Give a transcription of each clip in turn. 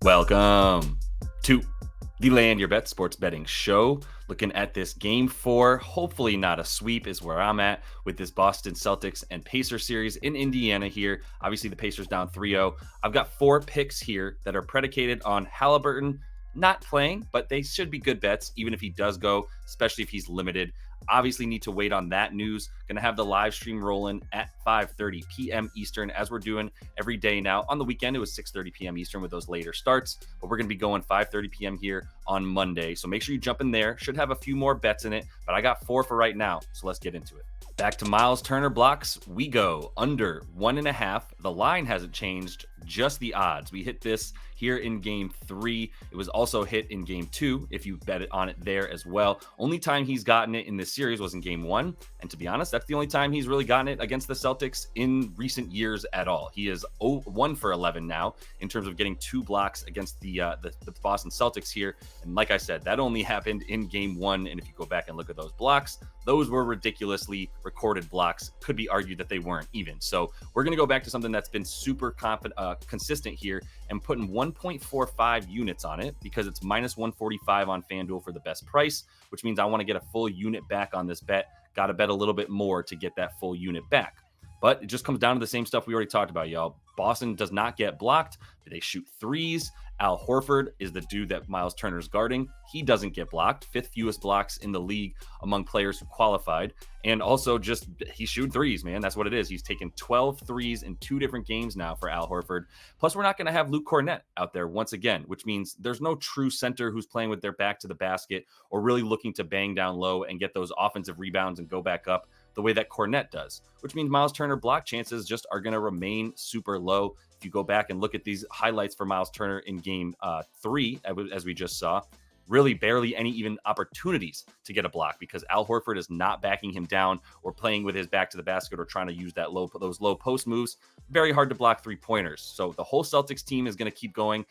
Welcome to the Land Your Bet Sports Betting Show. Looking at this game 4, hopefully not a sweep is where I'm at with this Boston Celtics and Pacers series in Indiana here. Obviously, the Pacers down 3-0. I've got 4 picks here that are predicated on Halliburton not playing, but they should be good bets, even if he does go, especially if he's limited. Obviously need to wait on that news. Going to have the live stream rolling at 5:30 p.m. Eastern, as we're doing every day now. On the weekend, it was 6:30 p.m. Eastern with those later starts, but we're going to be going 5:30 p.m. here on Monday. So make sure you jump in there. Should have a few more bets in it, but I got 4 for right now. So let's get into it. Back to Myles Turner blocks. We go under 1.5. The line hasn't changed, just the odds. We hit this here in game 3. It was also hit in game 2 if you bet it on it there as well. Only time he's gotten it in this series was in game 1. And to be honest, that's the only time he's really gotten it against the Celtics in recent years at all. He is 1 for 11 now in terms of getting 2 blocks against the Boston Celtics here. And like I said, that only happened in game 1. And if you go back and look at those blocks, those were ridiculously recorded blocks. Could be argued that they weren't even. So we're going to go back to something that's been super consistent here and putting 1.45 units on it because it's minus 145 on FanDuel for the best price, which means I want to get a full unit back on this bet. Got to bet a little bit more to get that full unit back. But it just comes down to the same stuff we already talked about, y'all. Boston does not get blocked. They shoot threes. Al Horford is the dude that Myles Turner's guarding. He doesn't get blocked. 5th fewest blocks in the league among players who qualified. And also just, he's shooting threes, man. That's what it is. He's taken 12 threes in 2 different games now for Al Horford. Plus, we're not going to have Luke Kornet out there once again, which means there's no true center who's playing with their back to the basket or really looking to bang down low and get those offensive rebounds and go back up the way that Kornet does, which means Myles Turner block chances just are going to remain super low. If you go back and look at these highlights for Myles Turner in game 3, as we just saw, really barely any even opportunities to get a block because Al Horford is not backing him down or playing with his back to the basket or trying to use those low post moves. Very hard to block 3-pointers. So the whole Celtics team is going to keep going.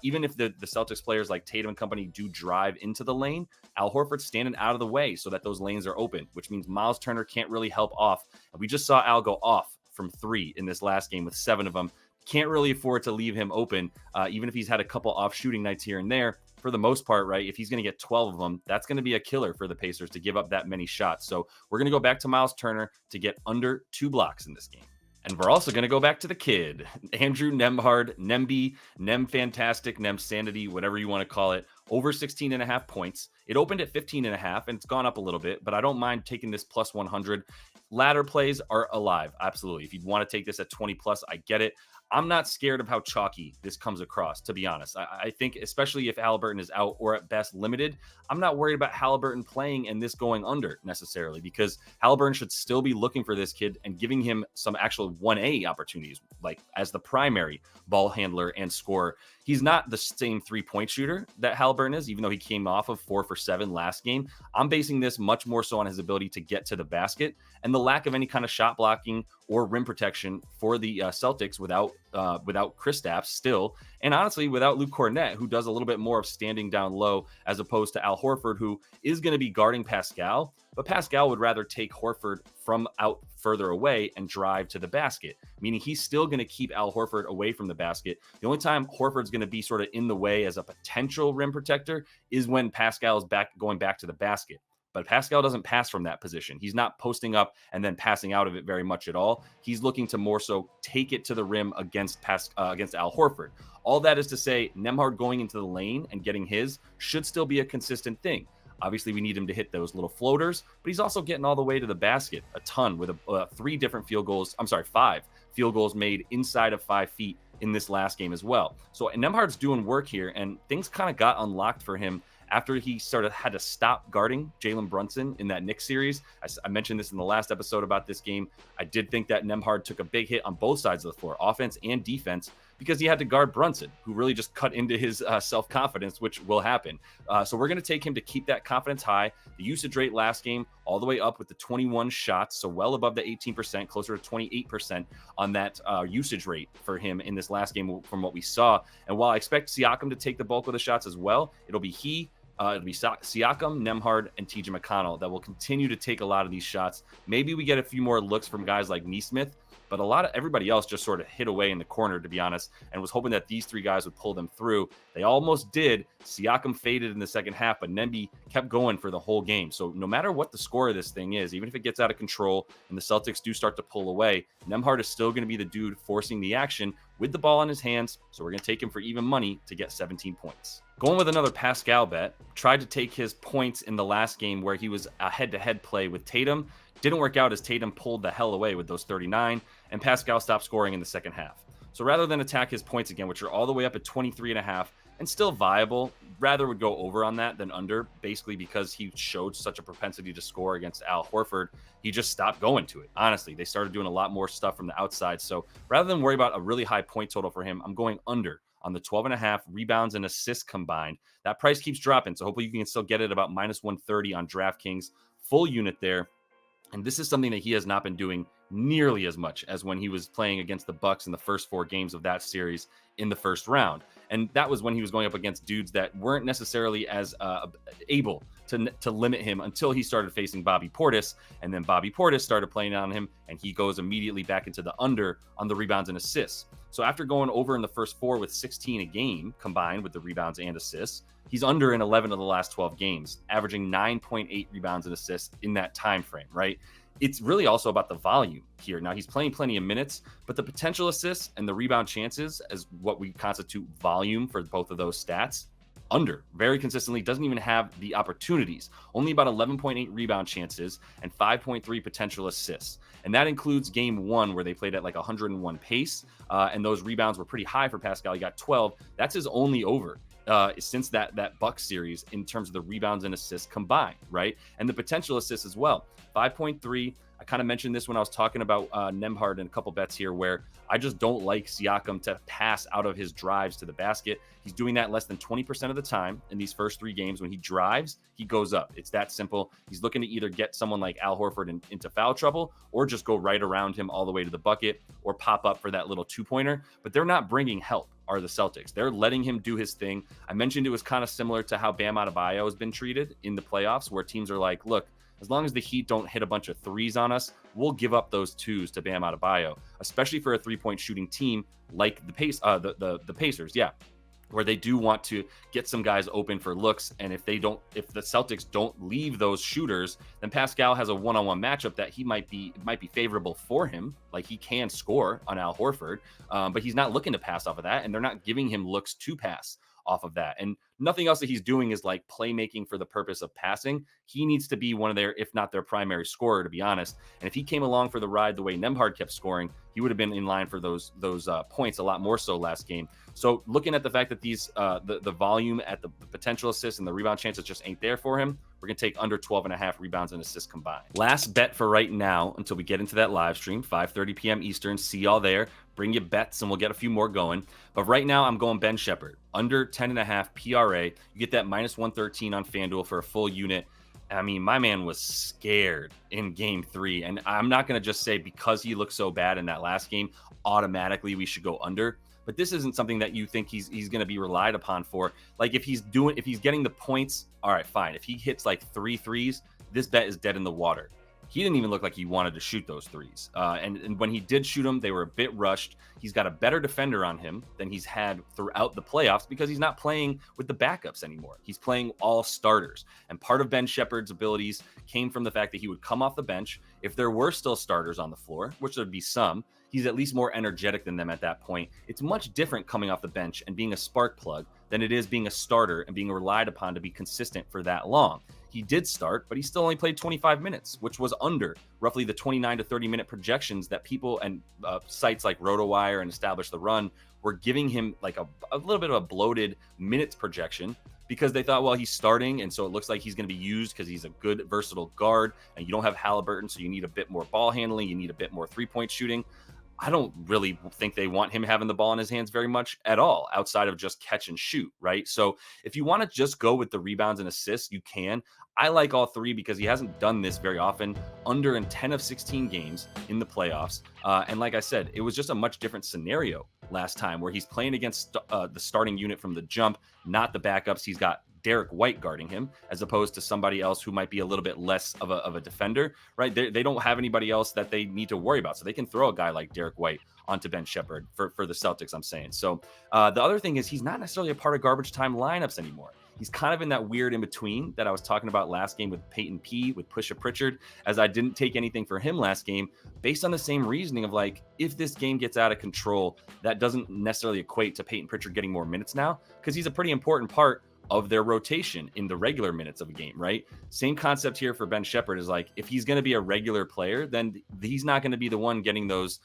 Even if the Celtics players like Tatum and company do drive into the lane, Al Horford's standing out of the way so that those lanes are open, which means Myles Turner can't really help off. And we just saw Al go off from 3 in this last game with 7 of them. Can't really afford to leave him open, even if he's had a couple off shooting nights here and there. For the most part, right, if he's going to get 12 of them, that's going to be a killer for the Pacers to give up that many shots. So we're going to go back to Myles Turner to get under 2 blocks in this game. And we're also going to go back to the kid, Andrew Nembhard, Nem Fantastic, Nem Sanity, whatever you want to call it, over 16.5 points. It opened at 15.5, and it's gone up a little bit, but I don't mind taking this plus 100. Ladder plays are alive, absolutely. If you want to take this at 20 plus, I get it. I'm not scared of how chalky this comes across, to be honest. I think, especially if Halliburton is out or at best limited, I'm not worried about Halliburton playing and this going under necessarily because Halliburton should still be looking for this kid and giving him some actual 1A opportunities, like as the primary ball handler and scorer. He's not the same 3-point shooter that Halliburton is, even though he came off of 4 for 7 last game. I'm basing this much more so on his ability to get to the basket and the lack of any kind of shot blocking or rim protection for the Celtics without Kristaps still, and honestly without Luke Kornet, who does a little bit more of standing down low as opposed to Al Horford, who is going to be guarding Pascal, but Pascal would rather take Horford from out further away and drive to the basket, meaning he's still going to keep Al Horford away from the basket. The only time Horford's going to be sort of in the way as a potential rim protector is when Pascal is going back to the basket. But Pascal doesn't pass from that position. He's not posting up and then passing out of it very much at all. He's looking to more so take it to the rim against Al Horford. All that is to say, Nembhard going into the lane and getting his should still be a consistent thing. Obviously, we need him to hit those little floaters, but he's also getting all the way to the basket a ton with 5 field goals made inside of 5 feet in this last game as well. So Nembhard's doing work here, and things kind of got unlocked for him after he sort of had to stop guarding Jalen Brunson in that Knicks series. I mentioned this in the last episode about this game. I did think that Nembhard took a big hit on both sides of the floor, offense and defense, because he had to guard Brunson, who really just cut into his self-confidence, which will happen. So we're going to take him to keep that confidence high. The usage rate last game all the way up with the 21 shots, so well above the 18%, closer to 28% on that usage rate for him in this last game from what we saw. And while I expect Siakam to take the bulk of the shots as well, it'll be Siakam, Nembhard, and TJ McConnell that will continue to take a lot of these shots. Maybe we get a few more looks from guys like Nesmith, but everybody else just sort of hid away in the corner, to be honest, and was hoping that these three guys would pull them through. They almost did. Siakam faded in the second half, but Nembhard kept going for the whole game. So no matter what the score of this thing is, even if it gets out of control and the Celtics do start to pull away, Nembhard is still going to be the dude forcing the action with the ball in his hands. So we're going to take him for even money to get 17 points. Going with another Pascal bet, tried to take his points in the last game where he was a head-to-head play with Tatum. Didn't work out as Tatum pulled the hell away with those 39, and Pascal stopped scoring in the second half. So rather than attack his points again, which are all the way up at 23.5 and still viable, rather would go over on that than under, basically because he showed such a propensity to score against Al Horford. He just stopped going to it. Honestly, they started doing a lot more stuff from the outside. So rather than worry about a really high point total for him, I'm going under on the 12.5 rebounds and assists combined. That price keeps dropping, so hopefully you can still get it about minus 130 on DraftKings. Full unit there. And this is something that he has not been doing nearly as much as when he was playing against the Bucks in the first 4 games of that series in the first round. And that was when he was going up against dudes that weren't necessarily as able to limit him until he started facing Bobby Portis. And then Bobby Portis started playing on him, and he goes immediately back into the under on the rebounds and assists. So after going over in the first 4 with 16 a game combined with the rebounds and assists, he's under in 11 of the last 12 games, averaging 9.8 rebounds and assists in that time frame, right? It's really also about the volume here. Now, he's playing plenty of minutes, but the potential assists and the rebound chances as what we constitute volume for both of those stats, under very consistently, doesn't even have the opportunities. Only about 11.8 rebound chances and 5.3 potential assists. And that includes game 1 where they played at like 101 pace. And those rebounds were pretty high for Pascal. He got 12. That's his only over since that Bucks series in terms of the rebounds and assists combined, right? And the potential assists as well. 5.3. I kind of mentioned this when I was talking about Nembhard and a couple bets here where I just don't like Siakam to pass out of his drives to the basket. He's doing that less than 20% of the time in these first 3 games. When he drives, he goes up. It's that simple. He's looking to either get someone like Al Horford into foul trouble or just go right around him all the way to the bucket or pop up for that little 2-pointer. But they're not bringing help, are the Celtics. They're letting him do his thing. I mentioned it was kind of similar to how Bam Adebayo has been treated in the playoffs, where teams are like, look, as long as the Heat don't hit a bunch of threes on us, we'll give up those 2s to Bam Adebayo, especially for a 3-point shooting team like the Pacers, where they do want to get some guys open for looks. And if the Celtics don't leave those shooters, then Pascal has a one-on-one matchup that it might be favorable for him. Like, he can score on Al Horford, but he's not looking to pass off of that, and they're not giving him looks to pass off of that. And nothing else that he's doing is like playmaking for the purpose of passing. He needs to be one of their, if not their primary scorer, to be honest. And if he came along for the ride the way Nembhard kept scoring, he would have been in line for those points a lot more so last game. So looking at the fact that these the volume at the potential assists and the rebound chances just ain't there for him, we're going to take under 12.5 rebounds and assists combined. Last bet for right now until we get into that live stream, 5:30 p.m. Eastern. See y'all there. Bring your bets and we'll get a few more going. But right now I'm going Ben Shepard. Under 10.5 PRA. You get that minus 113 on FanDuel for a full unit. I mean, my man was scared in game 3. And I'm not going to just say because he looked so bad in that last game, automatically we should go under. But this isn't something that you think he's going to be relied upon for. Like, if he's getting the points, all right, fine. If he hits like 3 threes, this bet is dead in the water. He didn't even look like he wanted to shoot those threes. And when he did shoot them, they were a bit rushed. He's got a better defender on him than he's had throughout the playoffs because he's not playing with the backups anymore. He's playing all starters. And part of Ben Shepard's abilities came from the fact that he would come off the bench. If there were still starters on the floor, which there'd be some, he's at least more energetic than them at that point. It's much different coming off the bench and being a spark plug than it is being a starter and being relied upon to be consistent for that long. He did start, but he still only played 25 minutes, which was under roughly the 29 to 30 minute projections that people and sites like RotoWire and Establish the Run were giving him, like a little bit of a bloated minutes projection, because they thought, well, he's starting, and so it looks like he's going to be used because he's a good, versatile guard, and you don't have Halliburton, so you need a bit more ball handling, you need a bit more three-point shooting. I don't really think they want him having the ball in his hands very much at all, outside of just catch and shoot, right? So if you want to just go with the rebounds and assists, you can. I like all 3 because he hasn't done this very often, under in 10 of 16 games in the playoffs. And like I said, it was just a much different scenario last time where he's playing against the starting unit from the jump, not the backups. He's got Derek White guarding him, as opposed to somebody else who might be a little bit less of a defender, right? They don't have anybody else that they need to worry about. So they can throw a guy like Derek White onto Ben Shepard for the Celtics, I'm saying. So the other thing is he's not necessarily a part of garbage time lineups anymore. He's kind of in that weird in between that I was talking about last game with Peyton P, with Pusha Pritchard, as I didn't take anything for him last game based on the same reasoning of like, if this game gets out of control, that doesn't necessarily equate to Peyton Pritchard getting more minutes now, because he's a pretty important part of their rotation in the regular minutes of a game, right? Same concept here for Ben Shepard is like, if he's going to be a regular player, then he's not going to be the one getting those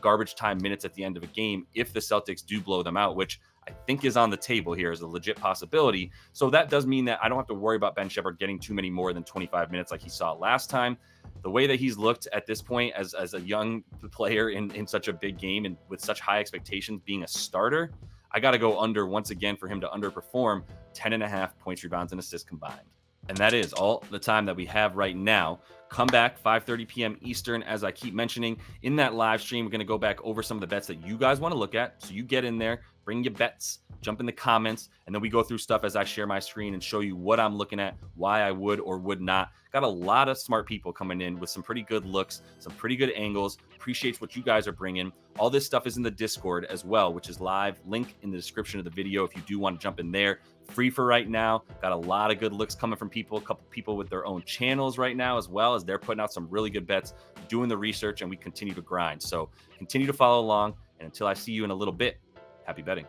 garbage time minutes at the end of a game if the Celtics do blow them out, which I think is on the table here as a legit possibility. So that does mean that I don't have to worry about Ben Shepard getting too many more than 25 minutes like he saw last time. The way that he's looked at this point as a young player in such a big game and with such high expectations being a starter, I got to go under once again for him to underperform 10.5 points, rebounds, and assists combined. And that is all the time that we have right now. Come back 5:30 p.m. Eastern, as I keep mentioning. In that live stream, we're going to go back over some of the bets that you guys want to look at. So you get in there, bring your bets, jump in the comments, and then we go through stuff as I share my screen and show you what I'm looking at, why I would or would not. Got a lot of smart people coming in with some pretty good looks, some pretty good angles. Appreciates what you guys are bringing. All this stuff is in the Discord as well, which is live. Link in the description of the video if you do want to jump in there. Free for right now. Got a lot of good looks coming from people, a couple people with their own channels right now, as well as they're putting out some really good bets, doing the research, and we continue to grind. So continue to follow along. And until I see you in a little bit, happy betting.